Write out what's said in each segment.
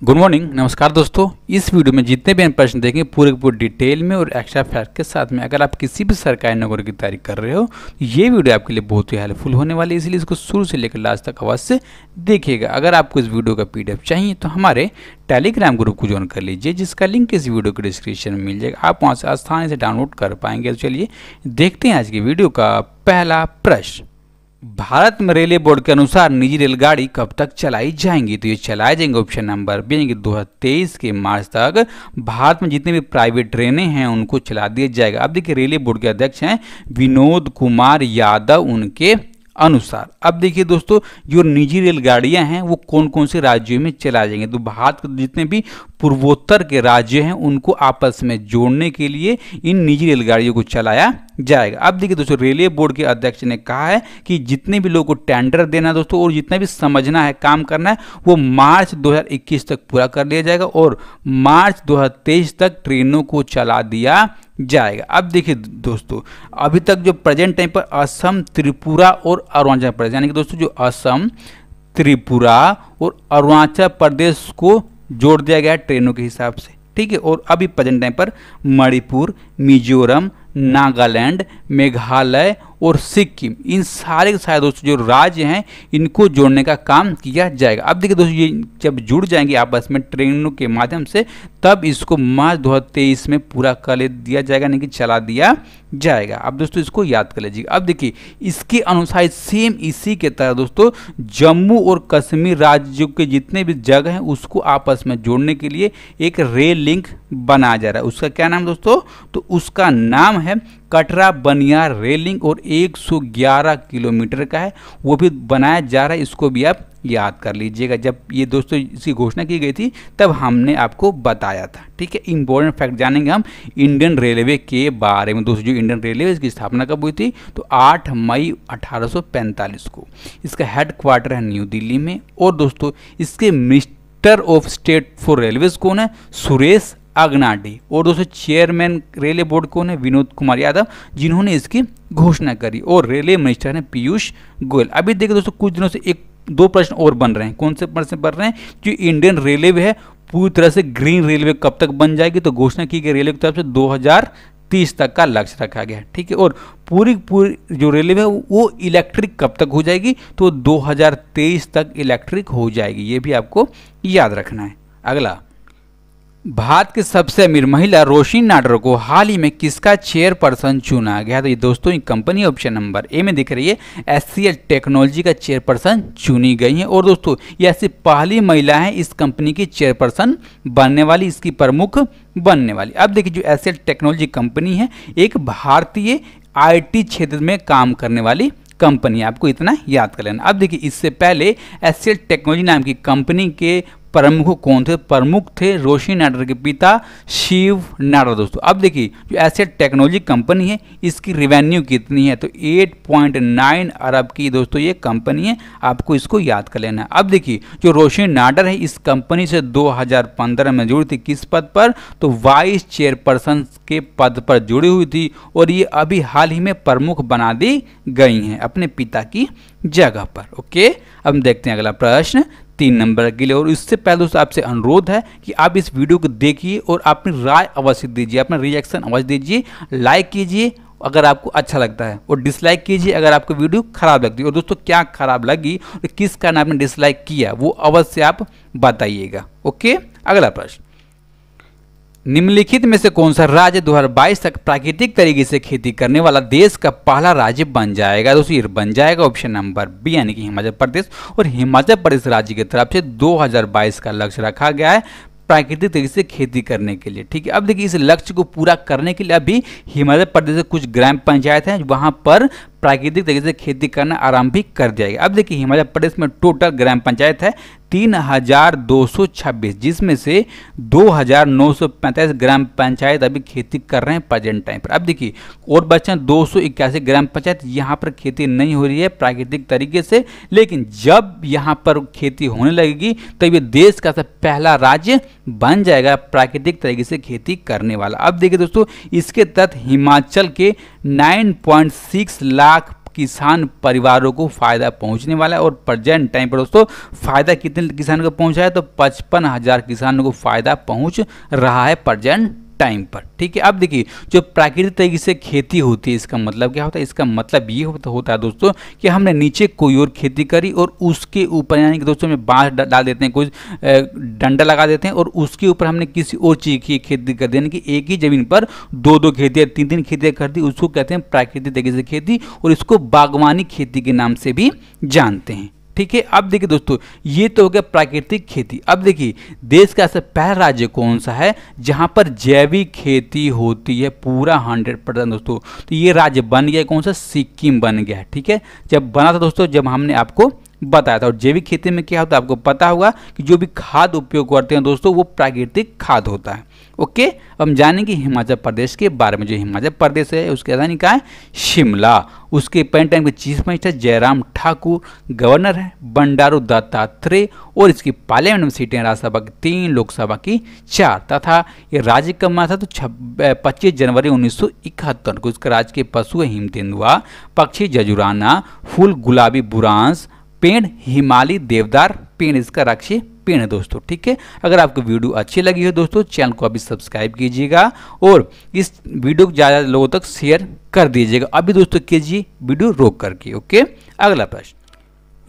Good morning, नमस्कार दोस्तों। इस वीडियो में जितने भी प्रश्न देखेंगे पूरे डिटेल में और एक्स्ट्रा फैक्ट के साथ में। अगर आप किसी भी सरकारी नौकरी की तैयारी कर रहे हो तो ये वीडियो आपके लिए बहुत ही हेल्पफुल होने वाली है, इसलिए इसको शुरू से लेकर लास्ट तक अवश्य देखिएगा। अगर आपको इस वीडियो का PDF चाहिए तो हमारे टेलीग्राम ग्रुप को ज्वाइन कर लीजिए, जिसका लिंक इस वीडियो के डिस्क्रिप्शन में मिल जाएगा। आप वहाँ से आसानी से डाउनलोड कर पाएंगे। तो चलिए देखते हैं आज की वीडियो का पहला प्रश्न। भारत में रेलवे बोर्ड के अनुसार निजी रेलगाड़ी कब तक चलाई जाएंगी? तो ये चलाए जाएंगे ऑप्शन नंबर बी यानी कि 2023 के मार्च तक भारत में जितने भी प्राइवेट ट्रेनें हैं उनको चला दिया जाएगा। अब देखिए रेलवे बोर्ड के अध्यक्ष हैं विनोद कुमार यादव, उनके अनुसार। अब देखिए दोस्तों, जो निजी रेलगाड़ियां हैं वो कौन कौन से राज्यों में चला जाएंगे? तो भारत के जितने भी पूर्वोत्तर के राज्य हैं उनको आपस में जोड़ने के लिए इन निजी रेलगाड़ियों को चलाया जाएगा। अब देखिए दोस्तों, रेलवे बोर्ड के अध्यक्ष ने कहा है कि जितने भी लोगों को टेंडर देना है दोस्तों और जितना भी समझना है, काम करना है, वो मार्च 2021 तक पूरा कर लिया जाएगा और मार्च 2023 तक ट्रेनों को चला दिया जाएगा। अब देखिए दोस्तों, अभी तक जो प्रेजेंट टाइम पर असम, त्रिपुरा और अरुणाचल प्रदेश, यानी कि दोस्तों जो असम, त्रिपुरा और अरुणाचल प्रदेश को जोड़ दिया गया ट्रेनों के हिसाब से, ठीक है। और अभी प्रेजेंट टाइम पर मणिपुर, मिजोरम, नागालैंड, मेघालय और सिक्किम, इन सारे के सारे दोस्तों जो राज्य हैं इनको जोड़ने का काम किया जाएगा। अब देखिए दोस्तों, ये जब जुड़ जाएंगे आपस में ट्रेनों के माध्यम से, तब इसको मार्च 2023 में पूरा कर दिया जाएगा, नहीं कि चला दिया जाएगा। अब दोस्तों इसको याद कर लीजिए। अब देखिए इसके अनुसार सेम इसी के तरह दोस्तों जम्मू और कश्मीर राज्यों के जितने भी जगह हैं उसको आपस में जोड़ने के लिए एक रेल लिंक बनाया जा रहा है। उसका क्या नाम दोस्तों? तो उसका नाम है कटरा बनियार रेल लिंक और 111 किलोमीटर का है, वो भी बनाया जा रहा है। इसको भी आप याद कर लीजिएगा। जब ये दोस्तों इसकी घोषणा की गई थी तब हमने आपको बताया था, ठीक है। इंपॉर्टेंट फैक्ट जानेंगे हम इंडियन रेलवे के बारे में। दोस्तों जो इंडियन रेलवे इसकी स्थापना कब हुई थी? तो 8 मई 1845 को। इसका हेडक्वार्टर है न्यू दिल्ली में। और दोस्तों इसके minister of state for railways कौन है? सुरेश अग्नाडी। और दोस्तों चेयरमैन रेलवे बोर्ड कौन है? विनोद कुमार यादव, जिन्होंने इसकी घोषणा करी। और रेलवे मिनिस्टर है पीयूष गोयल। अभी देखिए दोस्तों, कुछ दिनों से दो प्रश्न और बन रहे हैं। कौन से प्रश्न बन रहे हैं? जो इंडियन रेलवे है पूरी तरह से ग्रीन रेलवे कब तक बन जाएगी? तो घोषणा की गई रेलवे की तरफ से 2030 तक का लक्ष्य रखा गया है, ठीक है। और पूरी जो रेलवे है वो इलेक्ट्रिक कब तक हो जाएगी? तो 2023 तक इलेक्ट्रिक हो जाएगी। ये भी आपको याद रखना है। अगला, भारत की सबसे अमीर महिला रोशनी नाडर को हाल ही में किसका चेयरपर्सन चुना गया? तो ये दोस्तों कंपनी ऑप्शन नंबर ए में दिख रही है HCL टेक्नोलॉजी का चेयरपर्सन चुनी गई है। और दोस्तों ये ऐसी पहली महिला है इस कंपनी की चेयरपर्सन बनने वाली, इसकी प्रमुख बनने वाली। अब देखिए जो HCL टेक्नोलॉजी कंपनी है एक भारतीय IT क्षेत्र में काम करने वाली कंपनी है, आपको इतना याद कर लेना। अब देखिए इससे पहले HCL टेक्नोलॉजी नाम की कंपनी के प्रमुख कौन थे? प्रमुख थे रोशनी नाडर के पिता शिव नाडर। दोस्तों अब देखिए जो HCL टेक्नोलॉजी कंपनी है इसकी रेवेन्यू कितनी है? तो 8.9 अरब की दोस्तों ये कंपनी है, आपको इसको याद कर लेना। अब देखिए जो रोशनी नाडर है इस कंपनी से 2015 में जुड़ी थी, किस पद पर? तो वाइस चेयरपर्सन के पद पर जुड़ी हुई थी। और ये अभी हाल ही में प्रमुख बना दी गई हैं अपने पिता की जगह पर। ओके, अब देखते हैं अगला प्रश्न 3 नंबर के लिए। और इससे पहले दोस्तों आपसे अनुरोध है कि आप इस वीडियो को देखिए और अपनी राय अवश्य दीजिए, अपना रिएक्शन अवश्य दीजिए, लाइक कीजिए अगर आपको अच्छा लगता है और डिसलाइक कीजिए अगर आपको वीडियो खराब लगती है। और दोस्तों क्या खराब लगी और किस कारण आपने डिसलाइक किया वो अवश्य आप बताइएगा। ओके, अगला प्रश्न, निम्नलिखित में से कौन सा राज्य 2022 तक प्राकृतिक तरीके से खेती करने वाला देश का पहला राज्य बन जाएगा? दोस्तों ये बन जाएगा ऑप्शन नंबर बी यानी कि हिमाचल प्रदेश। और हिमाचल प्रदेश राज्य की तरफ से 2022 का लक्ष्य रखा गया है प्राकृतिक तरीके से खेती करने के लिए, ठीक है। अब देखिए इस लक्ष्य को पूरा करने के लिए अभी हिमाचल प्रदेश के कुछ ग्राम पंचायत हैं वहां पर प्राकृतिक तरीके से खेती करना आरंभ भी कर दिया गया। अब देखिए हिमाचल प्रदेश में टोटल ग्राम पंचायत है 3226, जिसमें से 2945 ग्राम पंचायत अभी खेती कर रहे हैं प्रेजेंट टाइम पर। अब देखिए और बच्चे 281 ग्राम पंचायत यहाँ पर खेती नहीं हो रही है प्राकृतिक तरीके से, लेकिन जब यहाँ पर खेती होने लगेगी तब ये देश का पहला राज्य बन जाएगा प्राकृतिक तरीके से खेती करने वाला। अब देखिए दोस्तों इसके तहत हिमाचल के 9.6 लाख किसान परिवारों को फायदा पहुंचने वाला है। और प्रेजेंट टाइम पर दोस्तों फायदा कितने किसानों को पहुंचा है, तो 55,000 किसानों को फायदा पहुंच रहा है प्रेजेंट टाइम पर। ठीक है, अब देखिए जो प्राकृतिक तरीके से खेती होती है, इसका मतलब क्या होता है, इसका मतलब ये होता है दोस्तों कि हमने नीचे कोई और खेती करी और उसके ऊपर यानी कि दोस्तों में बांस डाल देते हैं, कुछ डंडा लगा देते हैं और उसके ऊपर हमने किसी और चीज़ की खेती कर दी, यानी कि एक ही जमीन पर दो खेतियाँ 3 खेतियाँ कर दी, उसको कहते हैं प्राकृतिक तरीके से खेती और इसको बागवानी खेती के नाम से भी जानते हैं। ठीक है, अब देखिए दोस्तों ये तो हो गया प्राकृतिक खेती। अब देखिए देश का ऐसा पहला राज्य कौन सा है जहां पर जैविक खेती होती है पूरा 100% दोस्तों, तो ये राज्य बन गया कौन सा, सिक्किम बन गया है। ठीक है, जब बना था दोस्तों, जब हमने आपको बताया था। और जैविक खेती में क्या होता है आपको पता होगा कि जो भी खाद उपयोग करते हैं दोस्तों वो प्राकृतिक खाद होता है। ओके, अब हम जानेंगे हिमाचल प्रदेश के बारे में। जो हिमाचल प्रदेश है उसकी राजधानी कहाँ है, शिमला। उसके प्रेजेंट टाइम के chief minister Jairam Thakur, governor है बंडारू दत्तात्रेय और इसकी पार्लियामेंट में सीटें राज्यसभा की 3, लोकसभा की 4 तथा ये राज्य कब बना था तो 25 जनवरी 1971 को। इसका राज्य के पशु है हिम तेंदुआ, पक्षी जजुराना, फूल गुलाबी बुरांस, पेड़ हिमालय देवदार पेड़ इसका राक्षी पेड़ है दोस्तों। ठीक है, अगर आपको वीडियो अच्छी लगी हो दोस्तों चैनल को अभी सब्सक्राइब कीजिएगा और इस वीडियो को ज़्यादा लोगों तक शेयर कर दीजिएगा। अभी दोस्तों कीजिए वीडियो रोक करके। ओके, अगला प्रश्न,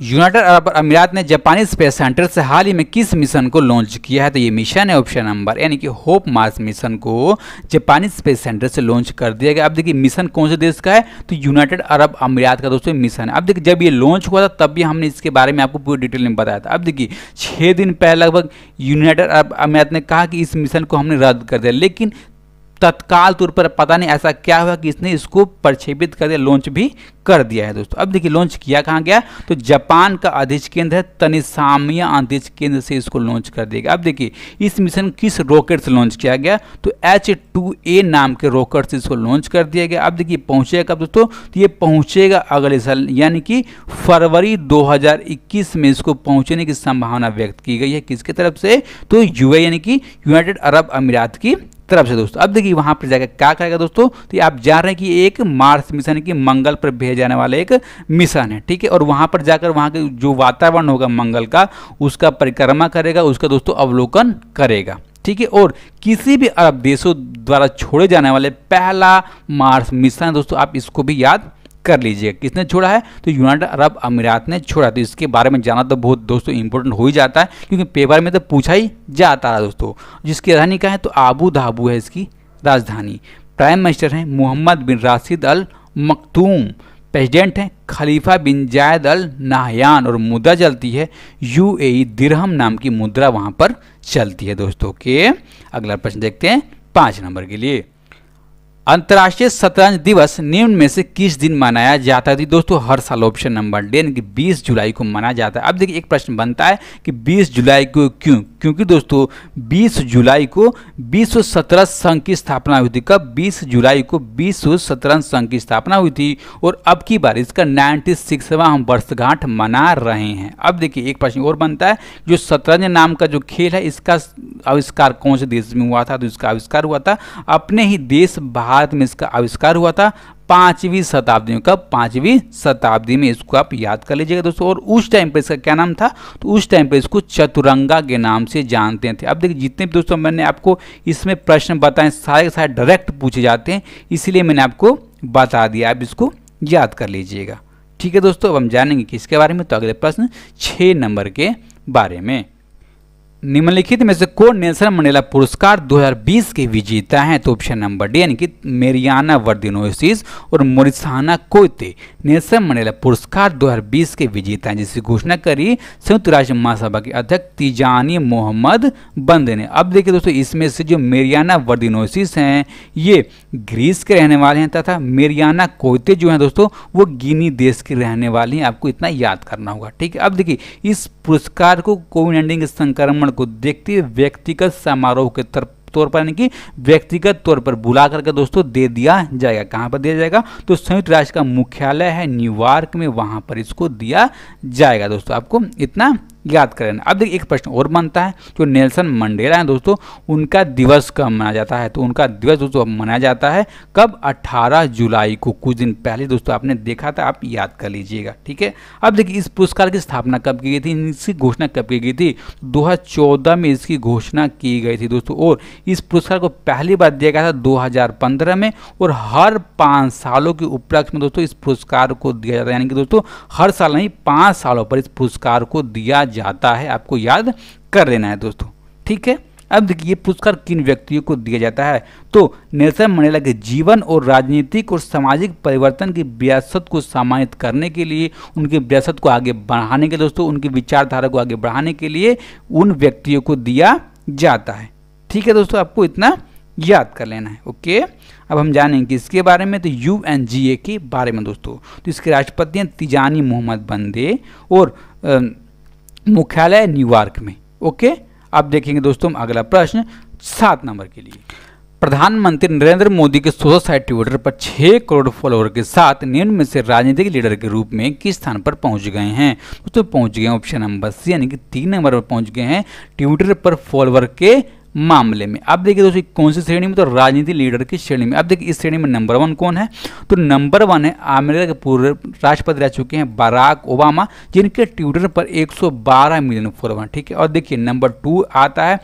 यूनाइटेड अरब अमीरात ने जापानी स्पेस सेंटर से हाल ही में किस मिशन को लॉन्च किया है, तो ये मिशन है ऑप्शन नंबर यानी कि होप मार्स मिशन को जापानी स्पेस सेंटर से लॉन्च कर दिया गया। अब देखिए मिशन कौन से देश का है, तो यूनाइटेड अरब अमीरात का दोस्तों मिशन है। अब देखिए जब ये लॉन्च हुआ था तब भी हमने इसके बारे में आपको पूरी डिटेल में बताया था। अब देखिए 6 दिन पहले लगभग यूनाइटेड अरब अमीरात ने कहा कि इस मिशन को हमने रद्द कर दिया, लेकिन तत्काल तौर पर पता नहीं ऐसा क्या हुआ कि इसने इसको प्रक्षेपित कर दिया, लॉन्च भी कर दिया है दोस्तों। अब देखिए लॉन्च किया कहाँ गया, तो जापान का अंतरिक्ष केंद्र है तनिसामिया अंतरिक्ष केंद्र से इसको लॉन्च कर दिया गया। अब देखिए इस मिशन किस रॉकेट से लॉन्च किया गया, तो H2A नाम के रॉकेट से इसको लॉन्च कर दिया गया। अब देखिए पहुंचेगा कब दोस्तों, तो ये पहुंचेगा अगले साल यानी कि फरवरी 2021 में इसको पहुंचने की संभावना व्यक्त की गई है। किसकी तरफ से, तो यूए यानी कि यूनाइटेड अरब अमीरात की तरफ से दोस्तों। अब देखिए वहां पर जाकर क्या करेगा दोस्तों, तो आप जान रहे हैं कि एक मार्स मिशन की मंगल पर भेजे जाने वाला एक मिशन है। ठीक है, और वहां पर जाकर वहां के जो वातावरण होगा मंगल का उसका परिक्रमा करेगा, उसका दोस्तों अवलोकन करेगा। ठीक है, और किसी भी अरब देशों द्वारा छोड़े जाने वाले पहला मार्स मिशन है दोस्तों, आप इसको भी याद कर लीजिएगा। किसने छोड़ा है, तो यूनाइटेड अरब अमीरात ने छोड़ा। तो इसके बारे में जाना तो बहुत दोस्तों इंपॉर्टेंट हो ही जाता है क्योंकि पेपर में तो पूछा ही जाता है दोस्तों। जिसकी राजधानी क्या है, तो आबू धाबू है इसकी राजधानी। प्राइम मिनिस्टर हैं मोहम्मद बिन राशिद अल मखदूम, प्रेसिडेंट हैं खलीफा बिन जायद अल नाहयान और मुद्रा चलती है UAE दिरहम नाम की मुद्रा वहां पर चलती है दोस्तों के। अगला प्रश्न देखते हैं 5 नंबर के लिए, अंतर्राष्ट्रीय शतरंज दिवस निम्न में से किस दिन मनाया जाता है, दोस्तों हर साल ऑप्शन नंबर डी यानी कि 20 जुलाई को मनाया जाता है। अब देखिए एक प्रश्न बनता है कि 20 जुलाई को क्यों, क्योंकि दोस्तों 20 जुलाई को विश्व शतरंज संघ की स्थापना हुई थी। कब, 20 जुलाई को विश्व शतरंज संघ की स्थापना हुई थी और अब की बार इसका 96वां हम वर्षगांठ मना रहे हैं। अब देखिए एक प्रश्न और बनता है, जो शतरंज नाम का जो खेल है इसका आविष्कार कौन से देश में हुआ था, तो इसका आविष्कार हुआ था अपने ही देश भारत में। इसका आविष्कार हुआ था 5वीं शताब्दी में। कब, 5वीं शताब्दी में। इसको आप याद कर लीजिएगा दोस्तों। और उस टाइम पर इसका क्या नाम था, तो उस टाइम पर इसको चतुरंगा के नाम से जानते थे। अब देखिए जितने भी दोस्तों मैंने आपको इसमें प्रश्न बताए सारे के सारे डायरेक्ट पूछे जाते हैं, इसलिए मैंने आपको बता दिया, आप इसको याद कर लीजिएगा। ठीक है दोस्तों, अब हम जानेंगे किसके बारे में, तो अगले प्रश्न 6 नंबर के बारे में। निम्नलिखित में से कौन नेल्सन मंडेला पुरस्कार 2020 के विजेता हैं, तो ऑप्शन नंबर डी यानी कि मेरियाना वर्दिनोसिस और मोरिसाना कोयते नेल्सन मंडेला पुरस्कार 2020 के विजेता हैं, जिसकी घोषणा करी संयुक्त राष्ट्र महासभा के अध्यक्ष तिजानी मोहम्मद बंदे ने। अब देखिए दोस्तों इसमें से जो मेरियाना वर्दिनोसिस हैं ये ग्रीस के रहने वाले हैं तथा मेरियाना कोयते जो हैं दोस्तों वो गिनी देश के रहने वाले हैं। आपको इतना याद करना होगा। ठीक है, अब देखिए इस पुरस्कार को कोविड-19 के संक्रमण को देखते हुए व्यक्तिगत समारोह के तौर पर यानी कि व्यक्तिगत तौर पर बुला करके दोस्तों दे दिया जाएगा। कहां पर दिया जाएगा, तो संयुक्त राष्ट्र का मुख्यालय है न्यूयॉर्क में, वहां पर इसको दिया जाएगा दोस्तों। आपको इतना याद करें। अब देखिए एक प्रश्न और बनता है, जो नेल्सन मंडेला है दोस्तों, उनका दिवस कब मनाया जाता है? तो उनका दिवस दोस्तों मनाया जाता है कब? 18 जुलाई को, कुछ दिन पहले दोस्तों आपने देखा था, आप याद कर लीजिएगा, ठीक है। अब देखिए इस पुरस्कार की स्थापना कब की गई थी, इसकी घोषणा कब की गई थी? 2014 में इसकी घोषणा की गई थी दोस्तों, और इस पुरस्कार को पहली बार दिया गया था 2015 में, और हर 5 सालों के उपलक्ष्य में दोस्तों इस पुरस्कार को दिया जाता है, यानी कि दोस्तों हर साल नहीं 5 सालों पर इस पुरस्कार को दिया जाता है, आपको याद कर लेना है दोस्तों, ठीक है। अब देखिए ये पुरस्कार किन व्यक्तियों को दिया जाता है? तो नेल्सन मंडेला के जीवन और राजनीतिक और सामाजिक परिवर्तन की विरासत को सम्मानित करने के लिए, उनकी विरासत को आगे बढ़ाने के दोस्तों, उनकी विचारधारा को आगे बढ़ाने के लिए उन व्यक्तियों को दिया जाता है, ठीक है दोस्तों, आपको इतना याद कर लेना है, ओके। अब हम जानेंगे इसके बारे में, तो UNGA के बारे में दोस्तों। तो इसके राष्ट्रपति हैं तिजानी मोहम्मद बंदे, और मुख्यालय न्यूयॉर्क में, ओके। अब देखेंगे दोस्तों हम अगला प्रश्न 7 नंबर के लिए। प्रधानमंत्री नरेंद्र मोदी के सोशल साइट ट्विटर पर 6 करोड़ फॉलोअर के साथ निम्न में से राजनीतिक लीडर के रूप में किस स्थान पर पहुंच गए हैं? तो पहुंच गए ऑप्शन नंबर सी, यानी कि 3 नंबर पर पहुंच गए हैं ट्विटर पर फॉलोअर के मामले में। अब देखिए दोस्तों कौन सी श्रेणी में? तो राजनीतिक लीडर की श्रेणी में। अब देखिए इस श्रेणी में नंबर 1 कौन है? तो नंबर 1 है अमेरिका के पूर्व राष्ट्रपति रह चुके हैं बराक ओबामा, जिनके ट्विटर पर 112 मिलियन फॉलोअर, ठीक है। और देखिए नंबर 2 आता है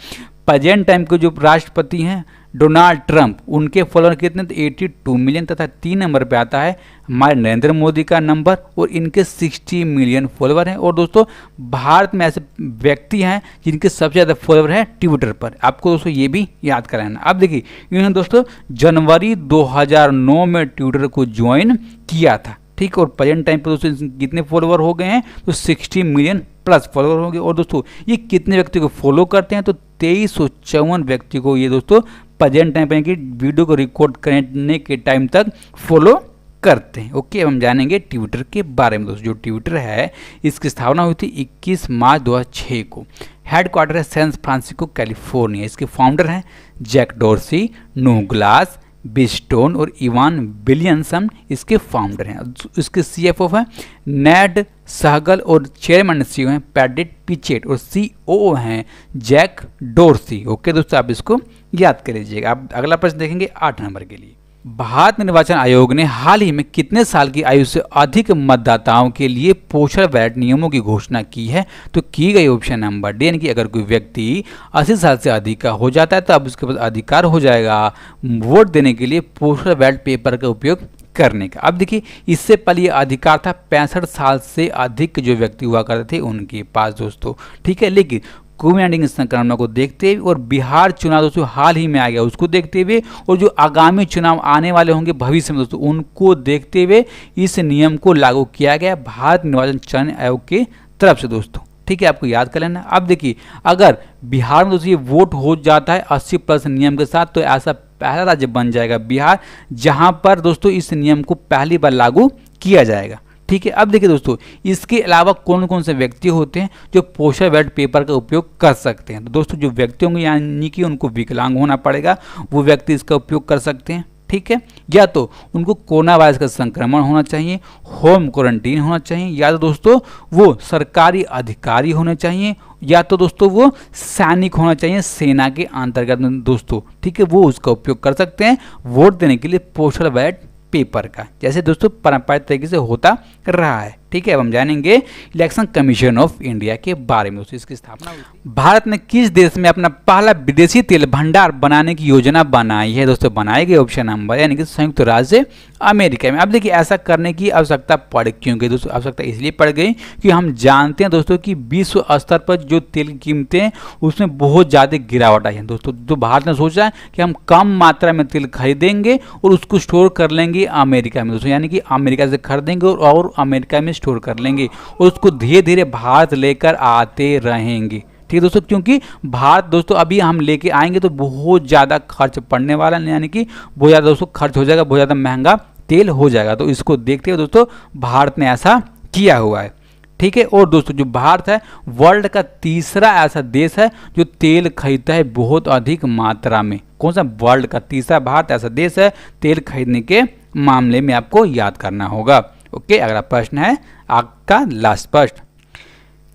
प्रेजेंट टाइम के जो राष्ट्रपति हैं डोनाल्ड ट्रंप, उनके फॉलोअर कितने? तो 82 मिलियन। तथा 3 नंबर पे आता है हमारे नरेंद्र मोदी का नंबर, और इनके 60 मिलियन फॉलोअर हैं। और दोस्तों भारत में ऐसे व्यक्ति हैं जिनके सबसे ज़्यादा फॉलोअर हैं ट्विटर पर, आपको दोस्तों ये भी याद कराना। अब देखिए इन्होंने दोस्तों जनवरी 2009 में ट्विटर को ज्वाइन किया था, ठीक। और प्रेजेंट टाइम पर दोस्तों कितने फॉलोअर हो गए हैं? तो 60 मिलियन प्लस फॉलोअर हो गए। और दोस्तों ये कितने व्यक्ति को फॉलो करते हैं? तो 2354 व्यक्ति को ये दोस्तों प्रेजेंट टाइम पर वीडियो को रिकॉर्ड करने के टाइम तक फॉलो करते हैं, ओके। हम जानेंगे ट्विटर के बारे में दोस्तों। जो ट्विटर है इसकी स्थापना हुई थी 21 मार्च 2006 को। हेडक्वार्टर है सैन फ्रांसिस्को कैलिफोर्निया। इसके फाउंडर हैं Jack Dorsey, Noah Glass, Biz Stone और इवान विलियमसन इसके फाउंडर हैं। इसके CFO हैं नेड सहगल, और चेयरमैन CEO हैं पैट्रिक पिचेट, और COO हैं जैक डोर्सी, ओके दोस्तों, आप इसको याद कर लीजिएगा। आप अगला प्रश्न देखेंगे 8 नंबर के लिए। भारत निर्वाचन आयोग ने हाल ही में कितने साल की आयु से अधिक मतदाताओं के लिए पोस्टल बैलेट नियमों की घोषणा की है? तो की गई ऑप्शन नंबर डी, यानी कि अगर कोई व्यक्ति 80 साल से अधिक का हो जाता है तो अब उसके पास अधिकार हो जाएगा वोट देने के लिए पोस्टल बैलेट पेपर का उपयोग करने का। अब देखिए इससे पहले ये अधिकार था 65 साल से अधिक जो व्यक्ति हुआ करते थे उनके पास दोस्तों, ठीक है। लेकिन कोविड-19 संक्रमण को देखते हुए और बिहार चुनाव दोस्तों हाल ही में आ गया, उसको देखते हुए, और जो आगामी चुनाव आने वाले होंगे भविष्य में दोस्तों, उनको देखते हुए इस नियम को लागू किया गया भारत निर्वाचन चयन आयोग की तरफ से दोस्तों, ठीक है। आपको याद कर लेना। अब देखिए अगर बिहार में दोस्तों ये वोट हो जाता है 80+ नियम के साथ, तो ऐसा पहला राज्य बन जाएगा बिहार, जहां पर दोस्तों इस नियम को पहली बार लागू किया जाएगा, ठीक है। अब देखिए दोस्तों इसके अलावा कौन कौन से व्यक्ति होते हैं जो पोस्टल बैलेट पेपर का उपयोग कर सकते हैं? तो दोस्तों जो व्यक्ति होंगे यानी कि उनको विकलांग होना पड़ेगा, वो व्यक्ति इसका उपयोग कर सकते हैं, ठीक है। या तो उनको कोरोना वायरस का संक्रमण होना चाहिए, होम क्वारंटीन होना चाहिए, या तो दोस्तों वो सरकारी अधिकारी होने चाहिए, या तो दोस्तों वो सैनिक होना चाहिए सेना के अंतर्गत दोस्तों, ठीक है। वो उसका उपयोग कर सकते हैं वोट देने के लिए पोस्टल बैलेट पेपर का, जैसे दोस्तों पारंपरिक तरीके से होता रहा है, ठीक है। अब हम जानेंगे इलेक्शन कमीशन ऑफ इंडिया के बारे में दोस्तों। इसकी स्थापना भारत ने किस देश में अपना पहला विदेशी तेल भंडार बनाने की योजना बनाई है? दोस्तों बनाए गए ऑप्शन नंबर, यानी कि संयुक्त राज्य अमेरिका में। अब देखिए ऐसा करने की आवश्यकता पड़ क्यों गई दोस्तों? आवश्यकता इसलिए पड़ गई कि हम जानते हैं दोस्तों कि विश्व स्तर पर जो तेल की कीमतें हैं उसमें बहुत ज़्यादा गिरावट आई है दोस्तों। तो भारत ने सोचा है कि हम कम मात्रा में तेल खरीदेंगे और उसको स्टोर कर लेंगे अमेरिका में दोस्तों, यानी कि अमेरिका से खरीदेंगे और अमेरिका में स्टोर कर लेंगे, और उसको धीरे धीरे भारत लेकर आते रहेंगे, ठीक है दोस्तों। क्योंकि भारत दोस्तों अभी हम लेके आएंगे तो बहुत ज़्यादा खर्च पड़ने वाला है, यानी कि बहुत ज़्यादा दोस्तों खर्च हो जाएगा, बहुत ज़्यादा महंगा तेल हो जाएगा। तो इसको देखते हुए दोस्तों भारत ने ऐसा किया हुआ है, ठीक है। और दोस्तों जो भारत है वर्ल्ड का तीसरा ऐसा देश है जो तेल खरीदता है बहुत अधिक मात्रा में। कौन सा? वर्ल्ड का तीसरा भारत ऐसा देश है तेल खरीदने के मामले में, आपको याद करना होगा, ओके। अगला प्रश्न है आपका लास्ट प्रश्न।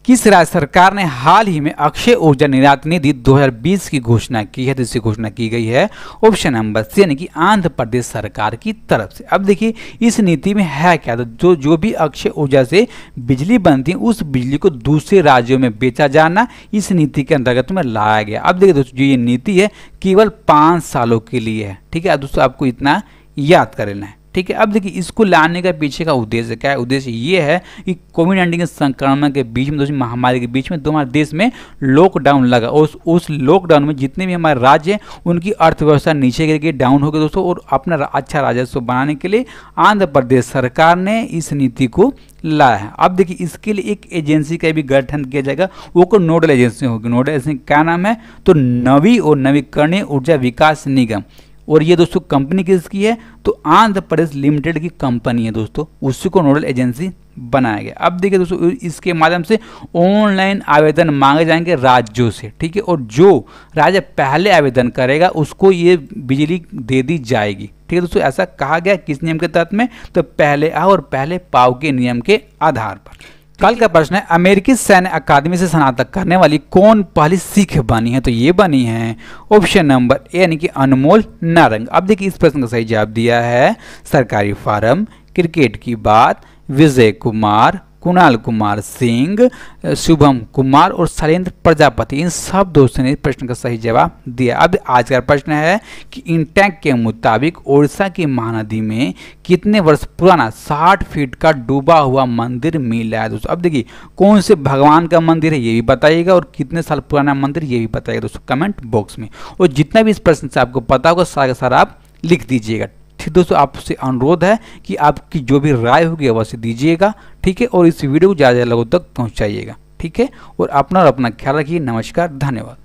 किस राज्य सरकार ने हाल ही में अक्षय ऊर्जा निर्यात निधि 2020 की घोषणा की है? तो इसकी घोषणा की गई है ऑप्शन नंबर सी यानी कि आंध्र प्रदेश सरकार की तरफ से। अब देखिए इस नीति में है क्या, तो जो भी अक्षय ऊर्जा से बिजली बनती है उस बिजली को दूसरे राज्यों में बेचा जाना इस नीति के अंतर्गत में लाया गया। अब देखिए दोस्तों जो ये नीति है केवल 5 सालों के लिए है, ठीक है दोस्तों, आपको इतना याद कर लेना है, ठीक है। अब देखिए इसको लाने का पीछे का उद्देश्य क्या है? उद्देश्य ये है कि कोविड-19 के संक्रमण के बीच में, दोस्तों महामारी के बीच में तो हमारे देश में लॉकडाउन लगा और उस लॉकडाउन में जितने भी हमारे राज्य हैं उनकी अर्थव्यवस्था नीचे गिर गई, डाउन हो गई दोस्तों। और अपना अच्छा राजस्व बनाने के लिए आंध्र प्रदेश सरकार ने इस नीति को लाया है। अब देखिए इसके लिए एक एजेंसी का भी गठन किया जाएगा, वो को नोडल एजेंसी होगी। नोडल एजेंसी क्या नाम है? तो नवी और नवीकरणीय ऊर्जा विकास निगम। और ये दोस्तों कंपनी किसकी है? तो आंध्र प्रदेश लिमिटेड की कंपनी है दोस्तों, उसी को नोडल एजेंसी बनाया गया। अब देखिए दोस्तों इसके माध्यम से ऑनलाइन आवेदन मांगे जाएंगे राज्यों से, ठीक है। और जो राज्य पहले आवेदन करेगा उसको ये बिजली दे दी जाएगी, ठीक है दोस्तों। ऐसा कहा गया किस नियम के तहत में? तो पहले आओ और पहले पाओ के नियम के आधार पर। कल का प्रश्न है अमेरिकी सैन्य अकादमी से स्नातक करने वाली कौन पहली सिख बनी है? तो ये बनी है ऑप्शन नंबर ए यानी कि अनमोल नारंग। अब देखिए इस प्रश्न का सही जवाब दिया है सरकारी फार्म, क्रिकेट की बात, विजय कुमार, कुणाल कुमार सिंह, शुभम कुमार और शैलेंद्र प्रजापति। इन सब दोस्तों ने इस प्रश्न का सही जवाब दिया। अब आज का प्रश्न है कि इंटैक के मुताबिक ओडिशा की महानदी में कितने वर्ष पुराना 60 फीट का डूबा हुआ मंदिर मिला है दोस्तों। अब देखिए कौन से भगवान का मंदिर है ये भी बताइएगा और कितने साल पुराना मंदिर ये भी बताइएगा दोस्तों कमेंट बॉक्स में। और जितना भी इस प्रश्न से आपको पता होगा सारा का सारा आप लिख दीजिएगा, ठीक दोस्तों। आपसे अनुरोध है कि आपकी जो भी राय होगी अवश्य दीजिएगा, ठीक है। और इस वीडियो को ज़्यादा लोगों तक पहुंचाइएगा, ठीक है। और अपना ख्याल रखिए। नमस्कार, धन्यवाद।